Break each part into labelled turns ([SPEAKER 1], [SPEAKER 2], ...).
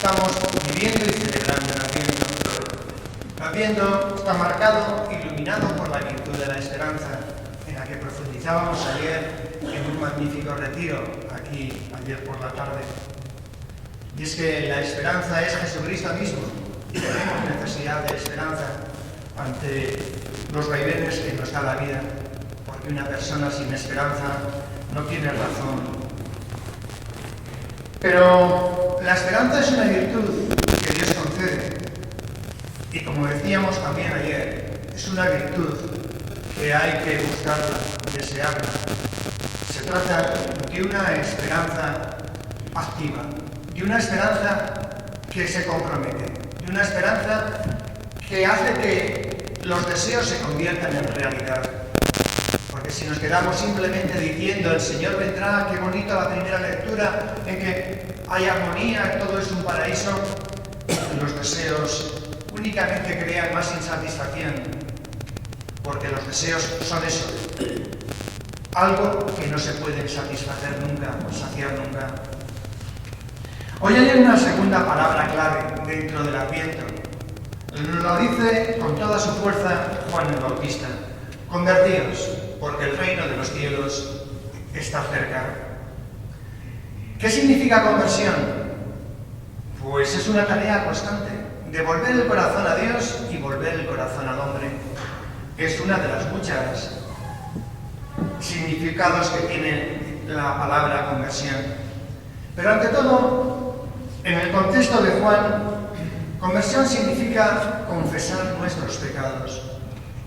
[SPEAKER 1] estamos viviendo y celebrando el Adviento. El Adviento está marcado, iluminado por la virtud de la esperanza, en la que profundizábamos ayer en un magnífico retiro, aquí, ayer por la tarde. Y es que la esperanza es Jesucristo mismo, y tenemos necesidad de esperanza ante los vaivenes que nos da la vida, porque una persona sin esperanza no tiene razón. Pero la esperanza es una virtud que Dios concede, y como decíamos también ayer, es una virtud que hay que buscarla, desearla. Se trata de una esperanza activa, de una esperanza que se compromete, de una esperanza que hace que los deseos se conviertan en realidad. Porque si nos quedamos simplemente diciendo el Señor vendrá, qué bonito la primera lectura, en que hay armonía, todo es un paraíso, los deseos únicamente crean más insatisfacción, porque los deseos son eso, algo que no se puede satisfacer nunca, saciar nunca. Hoy hay una segunda palabra clave dentro del Adviento. Lo dice con toda su fuerza Juan el Bautista: convertíos, porque el reino de los cielos está cerca. ¿Qué significa conversión? Pues es una tarea constante, devolver el corazón a Dios y volver el corazón al hombre. Es una de las muchas significados que tiene la palabra conversión. Pero ante todo, en el contexto de Juan, conversión significa confesar nuestros pecados,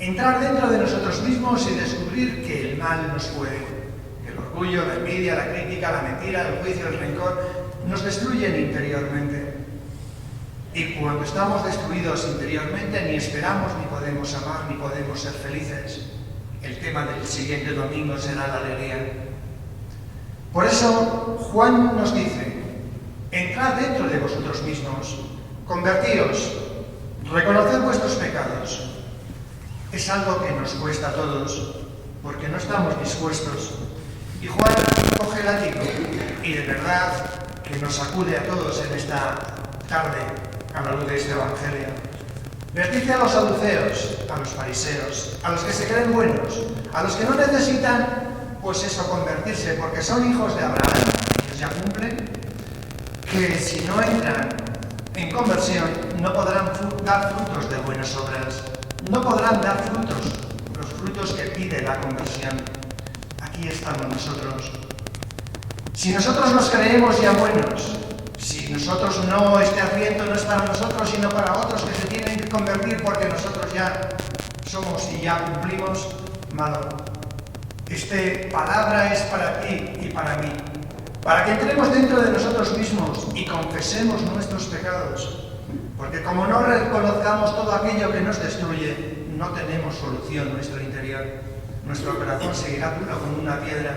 [SPEAKER 1] entrar dentro de nosotros mismos y descubrir que el mal nos puede, que el orgullo, la envidia, la crítica, la mentira, el juicio, el rencor nos destruyen interiormente. Y cuando estamos destruidos interiormente, ni esperamos, ni podemos amar, ni podemos ser felices. El tema del siguiente domingo será la alegría. Por eso Juan nos dice: entrad dentro de vosotros mismos, convertíos, reconoced vuestros pecados. Es algo que nos cuesta a todos, porque no estamos dispuestos. Y Juan coge el látigo y de verdad que nos sacude a todos en esta tarde a la luz de este Evangelio. Les dice a los saduceos, a los fariseos, a los que se creen buenos, a los que no necesitan, pues eso, convertirse, porque son hijos de Abraham, ellos ya cumplen, que si no entran en conversión no podrán dar frutos de buenas obras, no podrán dar frutos, los frutos que pide la conversión. Aquí estamos nosotros. Si nosotros nos creemos ya buenos, si nosotros no, este Adviento no es para nosotros, sino para otros que se tienen que convertir porque nosotros ya somos y ya cumplimos, malo. Esta palabra es para ti y para mí, para que entremos dentro de nosotros mismos y confesemos nuestros pecados, porque como no reconozcamos todo aquello que nos destruye, no tenemos solución en nuestro interior. Nuestro corazón seguirá duro como una piedra.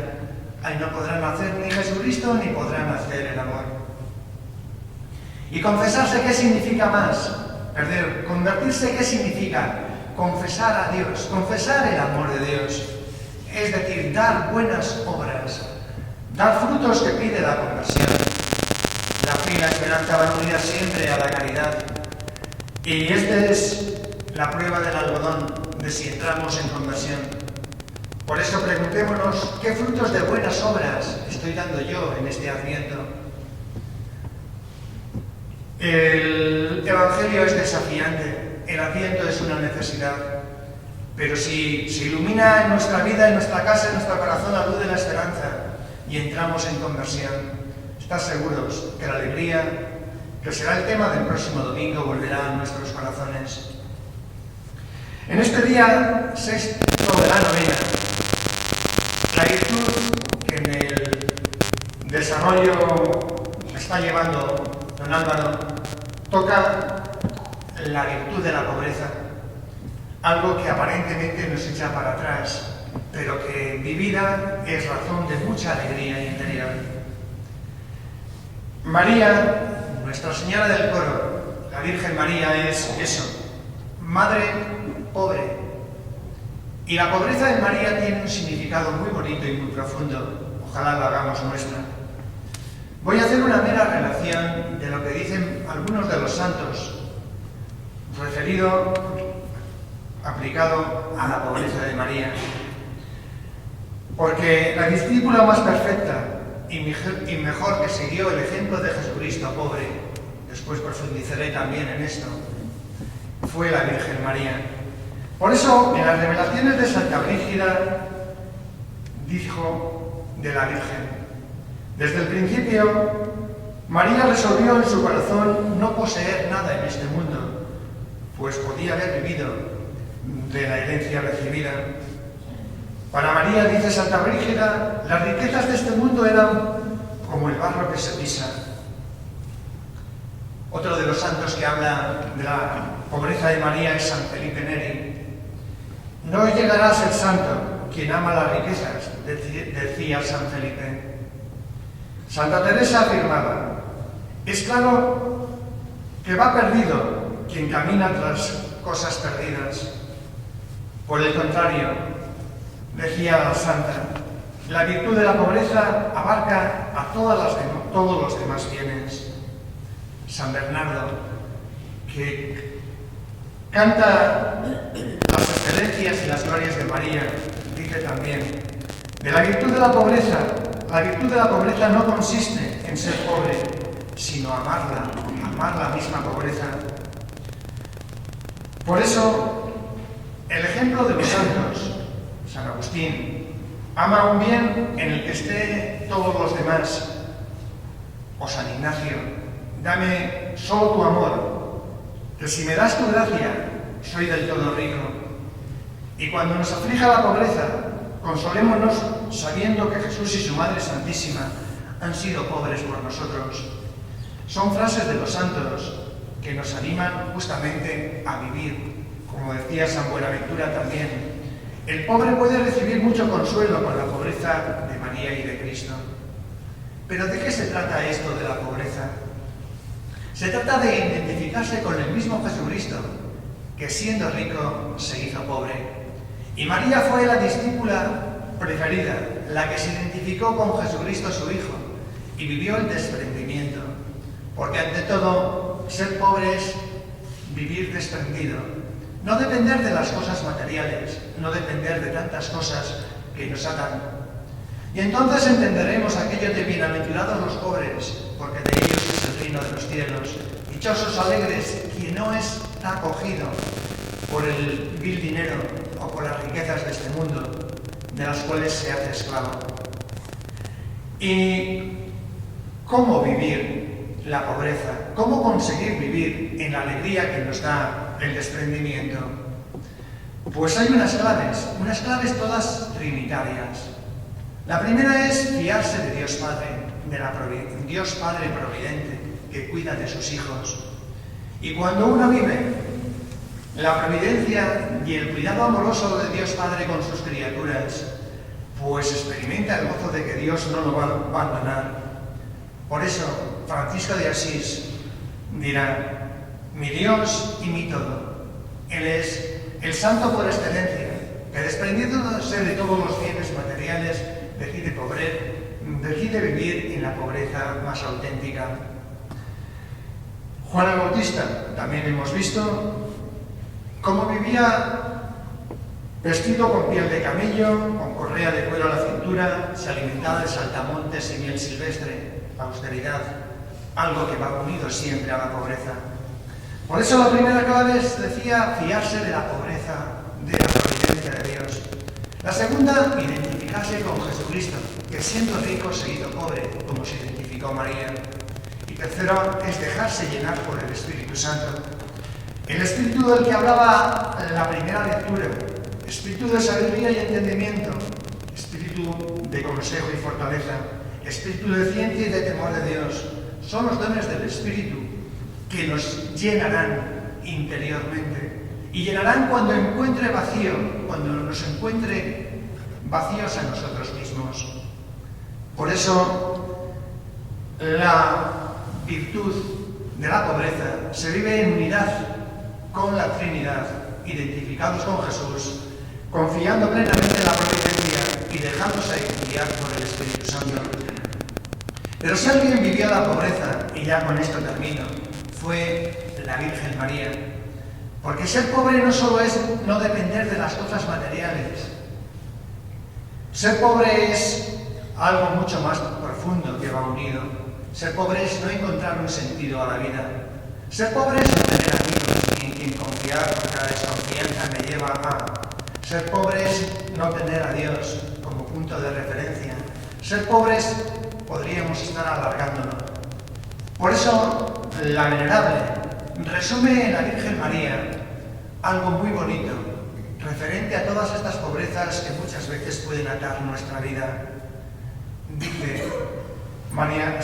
[SPEAKER 1] Ahí no podrán hacer ni Jesucristo ni podrán hacer el amor. ¿Y confesarse qué significa más? Convertirse ¿qué significa? Confesar a Dios, confesar el amor de Dios. Es decir, dar buenas obras, dar frutos que pide la conversión. La fe y la esperanza van unidas siempre a la caridad. Y esta es la prueba del algodón de si entramos en conversión. Por eso preguntémonos, ¿qué frutos de buenas obras estoy dando yo en este Adviento? El Evangelio es desafiante, el Adviento es una necesidad, pero si se ilumina en nuestra vida, en nuestra casa, en nuestro corazón la luz de la esperanza y entramos en conversión, estad seguros que la alegría, que será el tema del próximo domingo, volverá a nuestros corazones. En este día sexto de la novena, la virtud que en el desarrollo está llevando don Álvaro toca la virtud de la pobreza, algo que aparentemente nos echa para atrás, pero que en mi vida es razón de mucha alegría interior. María, Nuestra Señora del Coro, la Virgen María, es eso, madre pobre. Y la pobreza de María tiene un significado muy bonito y muy profundo. Ojalá lo hagamos nuestra. Voy a hacer una mera relación interpretación de lo que dicen algunos de los santos, referido, aplicado a la pobreza de María. Porque la discípula más perfecta y mejor que siguió el ejemplo de Jesucristo pobre, después profundizaré también en esto, fue la Virgen María. Por eso, en las revelaciones de Santa Brígida, dijo de la Virgen: desde el principio, María resolvió en su corazón no poseer nada en este mundo, pues podía haber vivido de la herencia recibida. Para María, dice Santa Brígida, las riquezas de este mundo eran como el barro que se pisa. Otro de los santos que habla de la pobreza de María es San Felipe Neri. No llegará a ser santo quien ama las riquezas, decía San Felipe. Santa Teresa afirmaba: es claro que va perdido quien camina tras cosas perdidas. Por el contrario, decía la santa, la virtud de la pobreza abarca a todos los demás bienes. San Bernardo, que canta las excelencias y las glorias de María, dice también: de la virtud de la pobreza no consiste en ser pobre, sino amar la misma pobreza. Por eso, el ejemplo de los santos, San Agustín, ama un bien en el que esté todos los demás. O San Ignacio: dame solo tu amor, que si me das tu gracia, soy del todo rico. Y cuando nos aflija la pobreza, consolémonos sabiendo que Jesús y su Madre Santísima han sido pobres por nosotros. Son frases de los santos que nos animan justamente a vivir. Como decía San Buenaventura también, el pobre puede recibir mucho consuelo con la pobreza de María y de Cristo. ¿Pero de qué se trata esto de la pobreza? Se trata de identificarse con el mismo Jesucristo, que siendo rico se hizo pobre. Y María fue la discípula preferida, la que se identificó con Jesucristo su Hijo, y vivió el desprendimiento. Porque ante todo, ser pobre es vivir desprendido. No depender de las cosas materiales, no depender de tantas cosas que nos atan. Y entonces entenderemos aquello de bienaventurados los pobres, porque de ellos es el reino de los cielos. Dichosos alegres, quien no está acogido por el vil dinero o por las riquezas de este mundo, de las cuales se hace esclavo. ¿Y cómo vivir la pobreza? ¿Cómo conseguir vivir en la alegría que nos da el desprendimiento? Pues hay unas claves todas trinitarias. La primera es fiarse de Dios Padre, Dios Padre providente, que cuida de sus hijos. Y cuando uno vive la providencia y el cuidado amoroso de Dios Padre con sus criaturas, pues experimenta el gozo de que Dios no lo va a abandonar. Por eso, Francisco de Asís dirá: mi Dios y mi todo. Él es el santo por excelencia, que desprendiéndose de todos los bienes materiales, decide vivir en la pobreza más auténtica. Juan el Bautista, también hemos visto cómo vivía vestido con piel de camello, con correa de cuero a la cintura, se alimentaba de saltamontes y miel silvestre, austeridad, algo que va unido siempre a la pobreza. Por eso la primera clave decía fiarse de la pobreza, de la providencia de Dios. La segunda, identificarse con Jesucristo, que siendo rico se hizo pobre, como se identificó María. Y tercero, es dejarse llenar por el Espíritu Santo. El Espíritu del que hablaba la primera lectura, Espíritu de sabiduría y entendimiento, Espíritu de consejo y fortaleza, Espíritu de ciencia y de temor de Dios, son los dones del Espíritu que nos llenarán interiormente. Y llenarán cuando encuentre vacío, cuando nos encuentre vacíos a nosotros mismos. Por eso, la virtud de la pobreza se vive en unidad con la Trinidad, identificados con Jesús, confiando plenamente en la providencia y dejándose guiar por el Espíritu Santo. Pero si alguien vivió la pobreza, y ya con esto termino, fue la Virgen María. Porque ser pobre no solo es no depender de las cosas materiales. Ser pobre es algo mucho más profundo que va unido. Ser pobre es no encontrar un sentido a la vida. Ser pobre es no tener amigos en quien confiar, porque la desconfianza me lleva a... Ser pobre es no tener a Dios como punto de referencia. Ser pobres podríamos estar alargándonos. Por eso, la Venerable resume en la Virgen María algo muy bonito, referente a todas estas pobrezas que muchas veces pueden atar nuestra vida. Dice María de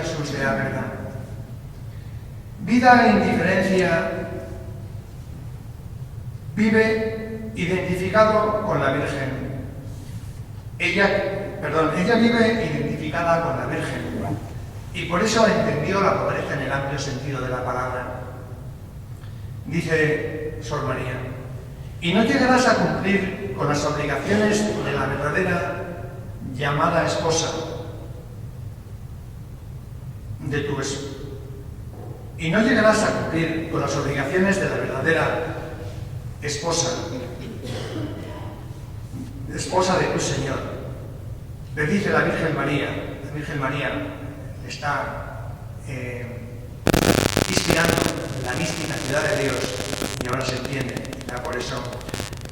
[SPEAKER 1] Jesús de Ágreda: vida e indiferencia, vive identificado con la Virgen. Ella vive identificada con la Virgen y por eso entendió la pobreza en el amplio sentido de la palabra. Dice Sor María: y no llegarás a cumplir con las obligaciones de la verdadera llamada esposa de tu esposo. Y no llegarás a cumplir con las obligaciones de la verdadera esposa de tu Señor. Le dice la Virgen María está inspirando la mística ciudad de Dios, y ahora se entiende, ya por eso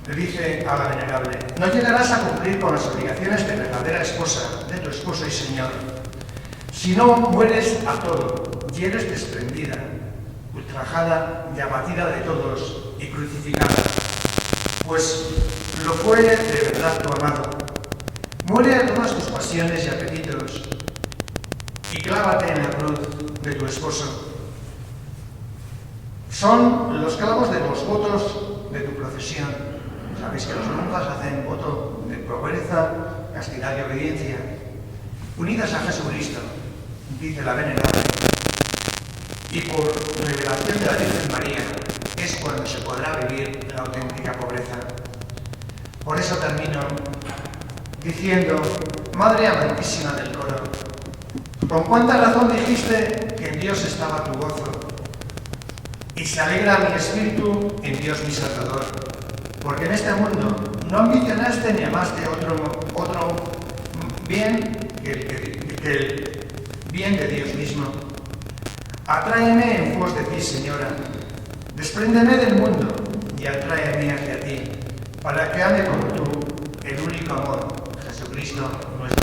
[SPEAKER 1] le dice a la Venerable: no llegarás a cumplir con las obligaciones de verdadera esposa de tu esposo y Señor si no mueres a todo y eres desprendida, ultrajada y abatida de todos y crucificada, pues lo fue de verdad tu amado. Muere a todas tus pasiones y apetitos y clávate en la cruz de tu esposo. Son los clavos de los votos de tu procesión. Sabéis que los monjas hacen voto de pobreza, castidad y obediencia, unidas a Jesucristo, dice la Venerable. Y por revelación de la Virgen María es cuando se podrá vivir la auténtica pobreza. Por eso termino diciendo: Madre amantísima del coro, con cuánta razón dijiste que en Dios estaba tu gozo, y se alegra mi espíritu en Dios mi Salvador, porque en este mundo no ambicionaste ni amaste otro bien que el bien de Dios mismo. Atráeme en pos de ti, Señora, despréndeme del mundo y atráeme hacia ti, para que ame como tú el único amor, Jesucristo nuestro